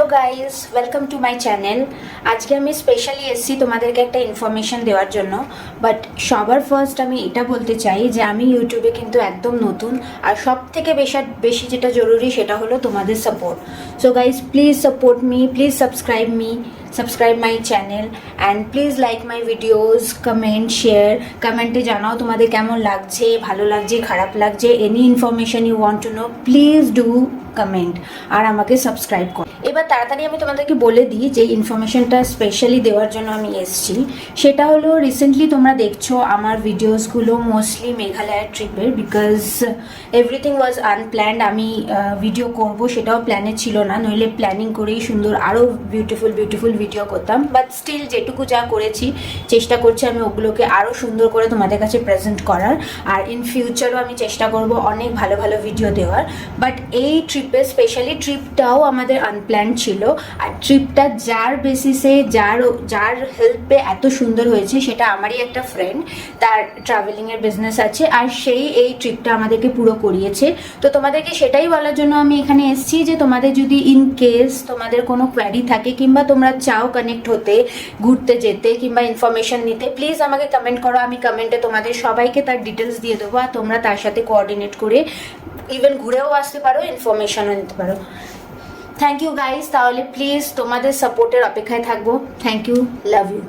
Hello guys, welcome to my channel. আজকে আমি specially এসেছি তোমাদেরকে একটা ইনফরমেশন দেওয়ার জন্য। বাট সবার ফার্স্ট আমি এটা বলতে চাই যে আমি ইউটিউবে কিন্তু একদম নতুন, আর সব থেকে বেশি যেটা জরুরি সেটা হলো তোমাদের support. So guys, please support me, please subscribe my channel and please like my videos, comment, share. কমেন্টে জানাও তোমাদের কেমন লাগছে, ভালো লাগছে, খারাপ লাগছে, any information you want to know, please do comment আর আমাকে সাবস্ক্রাইব করো। এবার তাড়াতাড়ি আমি তোমাদেরকে বলে দিই যে ইনফরমেশনটা স্পেশালি দেওয়ার জন্য আমি এসেছি সেটা হলো, রিসেন্টলি তোমরা দেখছো আমার ভিডিওসগুলো মোস্টলি মেঘালয়ের ট্রিপের, বিকজ এভরিথিং ওয়াজ আনপ্ল্যান্ড। আমি ভিডিও করব সেটাও প্ল্যানে ছিল না, নইলে প্ল্যানিং করেই সুন্দর আরও বিউটিফুল ভিডিও করতাম। বাট স্টিল যেটুকু যা করেছি চেষ্টা করছি আমি ওগুলোকে আরও সুন্দর করে তোমাদের কাছে প্রেজেন্ট করার, আর ইন ফিউচারও আমি চেষ্টা করব অনেক ভালো ভালো ভিডিও দেওয়ার। বাট এই ট্রিপে স্পেশালি ট্রিপটাও আমাদের আনপ্ল্যান্ড ছিল, আর ট্রিপটা যার বেসিসে যার হেল্পে এত সুন্দর হয়েছে সেটা আমারই একটা ফ্রেন্ড, তার ট্রাভেলিংয়ের বিজনেস আছে, আর সেই এই ট্রিপটা আমাদেরকে পুরো করিয়েছে। তো তোমাদেরকে সেটাই বলার জন্য আমি এখানে এসেছি যে তোমাদের যদি ইন কেস তোমাদের কোনো কোয়ারি থাকে কিংবা তোমরা চাও কানেক্ট হতে, ঘুরতে যেতে কিংবা ইনফরমেশন নিতে, প্লিজ আমাকে কমেন্ট করো। আমি কমেন্টে তোমাদের সবাইকে তার ডিটেলস দিয়ে দেবো, আর তোমরা তার সাথে কোঅর্ডিনেট করে ইভেন ঘুরেও আসতে পারো, ইনফরমেশনও নিতে পারো। থ্যাংক ইউ গাইজ, তাহলে প্লিজ তোমাদের সাপোর্টের অপেক্ষায় থাকবো। Thank you, love you.